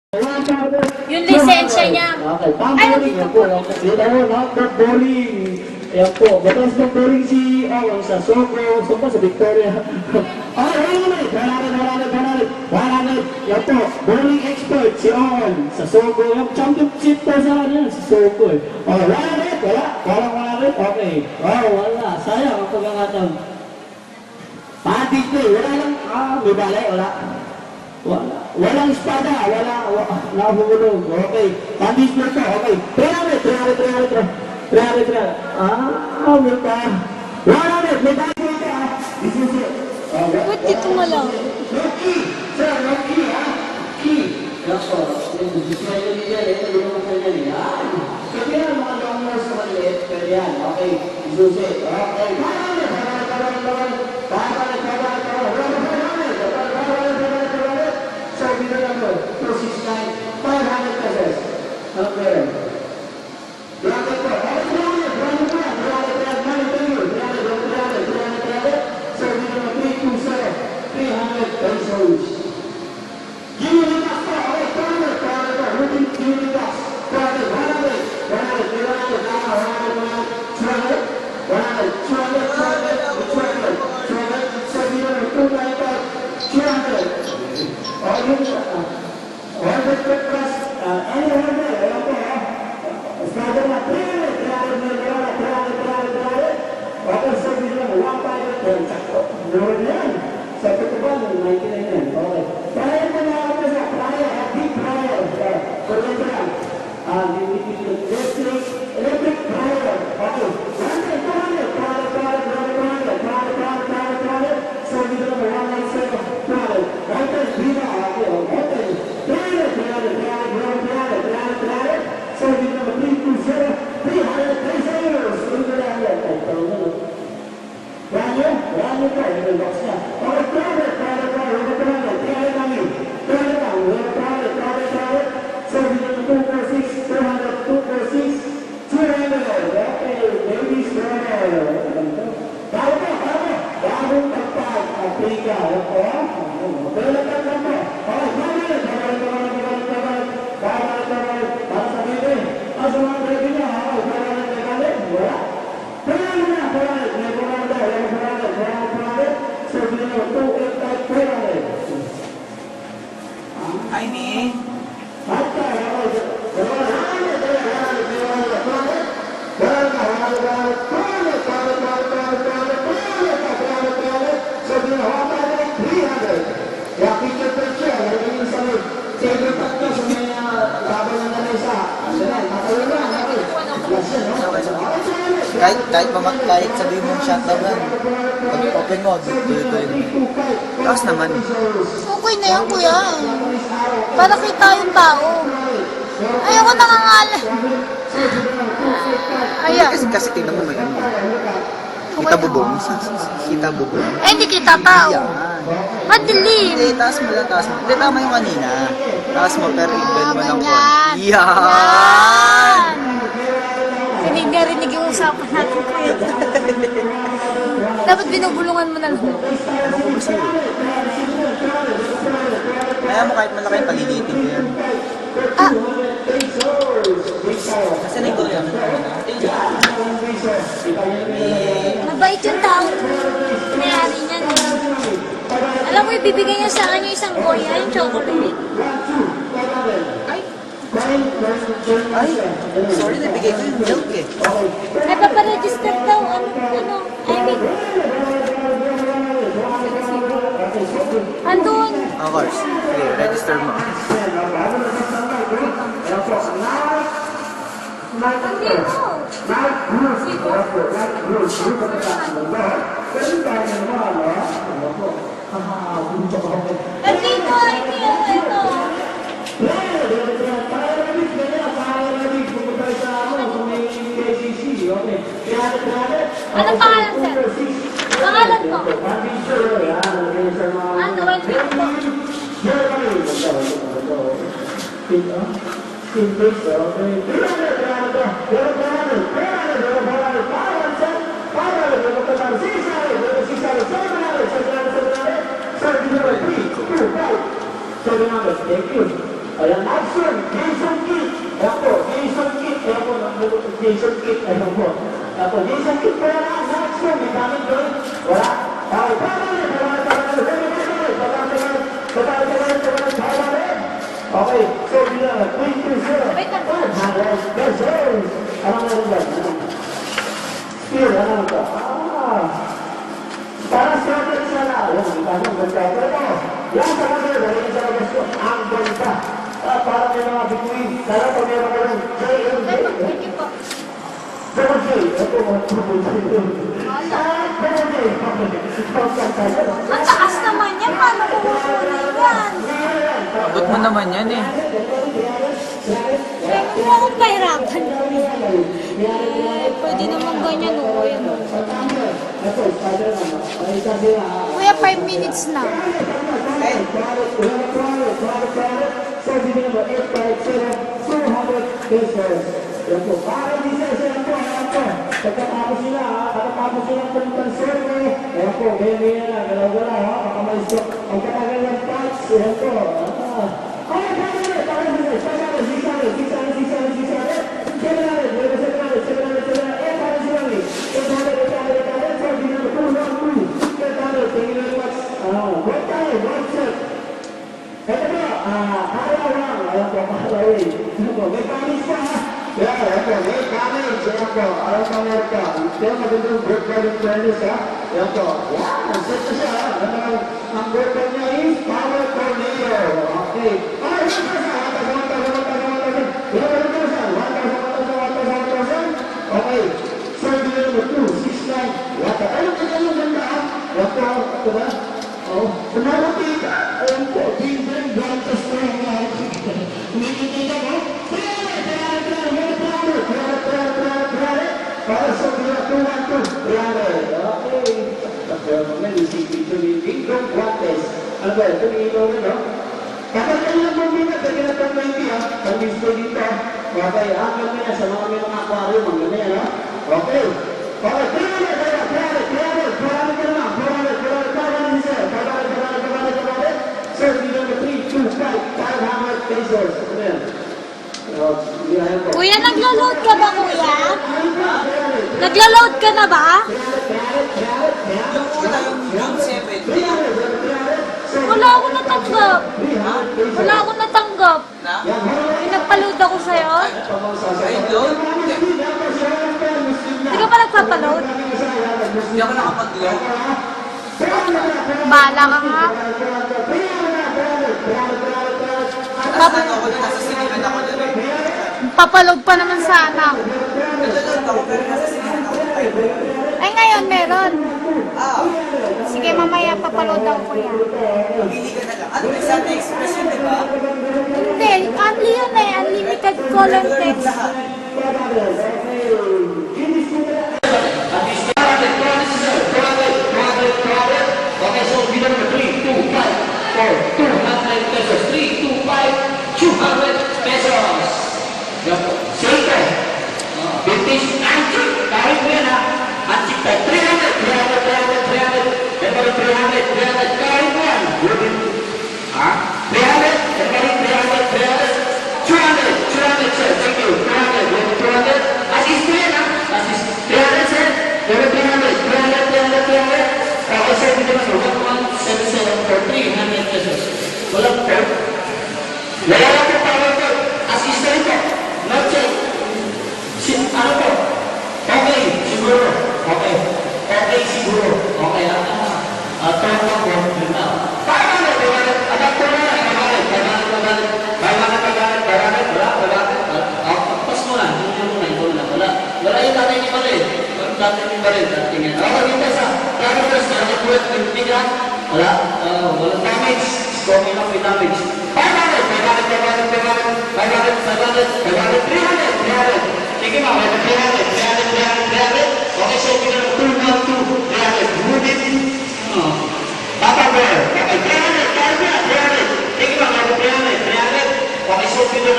Yung lisensya niya. Okay, tama Ay, rin yan po. Dito ho, knockback bowling. Ayan po, batas ng bowling si Owen sa Sogo, sa Victoria. Okay, wala na. Yan po, bowling expert si Owen sa Sogo. Yung championship pa sa kanya, si Sogo eh. Okay, wala rin. Okay. Oh, wala. Sayang ang pagkakataon. Patis po, wala lang. May balay, wala. Walang espada, nahulog. Okay. Pandis mo ito, okay. 300. Will pa. 100, may tayo ito Isusi. Ba't dito mo lang? Loki, sir, Loki, Key. Kaso, dismayo niya, tulungan sa niya. Kasi yan, mga donors sa maliit, pero yan, okay. Isusi, okay. 100. Kahit sabihin mong shutdown lang, pag open mo, tuloy-tuloy. Taas naman. Okay na yan, kuya. Para kita yung tao. Ayoko nangangalan. Ayan. Kasi tingnan mo may ano. Kita bubong. Kita bubong. Eh, hindi kita tao. Madilim. Hindi, taas mo lang, taas mo. Hindi, tama yung kanina. Taas mo, pero i-bend mo ng Ganyan. one. Yan! Hindi narinig yung usapan natin, kuya. Dapat binubulungan mo na lang. Ano ko ba sa'yo? Kaya mo kahit malaki, palilitin ko yan. Ah, Kasi nag-goal kami. mabait yung tao. Nangyari niyan. Alam mo, ibibigay niya sa akin yung isang boya, yung chocolate. Ay, sorry, nabigay ko yung milk eh. Ay, paparegister daw. I mean, andun. Of course. Sige, register mo. Andito. Siko. Andito, ito. Ano pangalan, sir? Pangalan mo? Ano, well, Thank you. Ayan, action! Jason Kidd! Ayan po, Jason Kidd! Ayan po, Jason Kidd! Ayan po. Ayan po, Jason Kidd po yan ang action! May gamit doon? Wala? Okay, okay, so bila 3-0. Wait lang. 100 pesos! Anong meron ba? Spear, ano ito? Para sa atin sana. Ayan, itanong ganda. Pero yan sa mga dahil sa labas ko, ang ganda. Para may mga bituin. Sana pa meron ka lang. Thank you po. Double J. Ito mga double J. Ang taas naman yan. Paano kukunin yan? Abot mo naman yan eh. Kaya mo akong pahirapan. Pwede naman ganyan o. Yan. Kuya, 5 minutes na. Pagkatapos sila, pagkatapos silang pumuntan survey, ayan po, ganyan na, galaw-galaw, ha, pakamalis ko, ang katagal ng touch, ayan po, ang birthday niya is Power Tornado. Okay. Okay. Survey number 2, 6-9. Wata. Ayun, ayun, ganda. Wata, ito ba? Oh, sumalapit. Ayun po, Vincent Gantas po yung umikitin ako. Para sa mga 2-1-2. Okay. Mga isipin ito ni Dingdong Guantes. Ano ba? Ito ni Ino, no? Kapag kayo lang mong minat, na ginatang 90, ha? Ang gusto dito, okay, akal mo yan sa mga may mga aquarium, ang ganda yan, ha? Okay. Okay, Sir, hindi naman 3, 2, 5, 500 pesos. Ano yan? Kuya, naglo-load ka ba, kuya? Naglo-load ka na ba? Yung 7. Wala akong natanggap. Wala akong natanggap. Na? Pinagpa-load ako sa'yo. Ay, load? Hindi ka pa nagpapa-load? Hindi ako nakapag-load. Bala ka nga. Nasa ako doon, nasa sinihan ako doon eh. Papaload pa naman sana ako. Naglalod ako pero nasa sinihan ako doon. Ay, ngayon meron. Ah, Sige, mamaya papaload ako, kuya. pili ka na lang. Ano may Sunday Express yun, di ba? Hindi, only yun eh. Unlimited call and text. Lahat. Okay, so bidang na 3, 2, 5, 4, 200 pesos. 3, 2, 5, 200 pesos. Silver. Vintage antique. Kahit mo yan ha. Antique type. 300. Then 300. Kahit mo yan. Ha? 300. Then 200, sir. Thank you. 200. Assist mo yan ha. Assist. 300, sir. Then 300. Okay, sir. Dito na. 1177 for 300 pesos. Walang per. Wala po power po. Assist na rin po. Not check. Ano po? Okay, siguro. Okay. Okay, siguro. Okay, turn on po. Paano na? Adapter na. Pas mo na. Wala yung tatay ni Baril. Tatay ni Baril. Okay, dito sa cameras na network ng tiga. Wala. Walang damage. Coming up with damage. 500. Sige ma, 300. Okay, so kita 212. 300. Move it. Papa Bear. Okay, 300. Sige ma, 300. Okay, so kita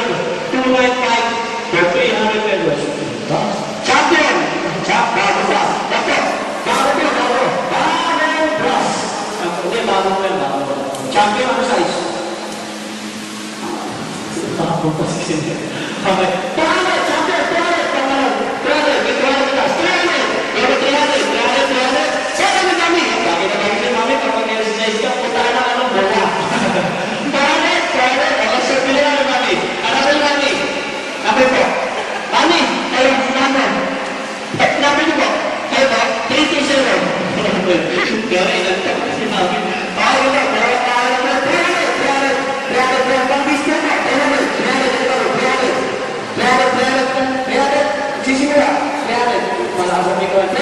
295 for 300 pesos. Champion. Bago plus. Bago plus. Okay, bago. Champion, ano size? Sabong po sa sinyo. Okay. 200, champion, 200, pangalan. 300, may 300 plus. 300, pero 300. Saan kami kami? Bakit na kami si mami, kapag exercise ka, punta na anong bola. 200, okay, sir, pili na mami. Ano ba yung mami? Nabi po. Mami, kayo, naman. Nabi niyo po. Kayo po, 320. Pero inanta ko si mami. Tayo na, pero tayo na. 300, pang-bis na po. 300, sisimula. 300, malakas ang ikaw.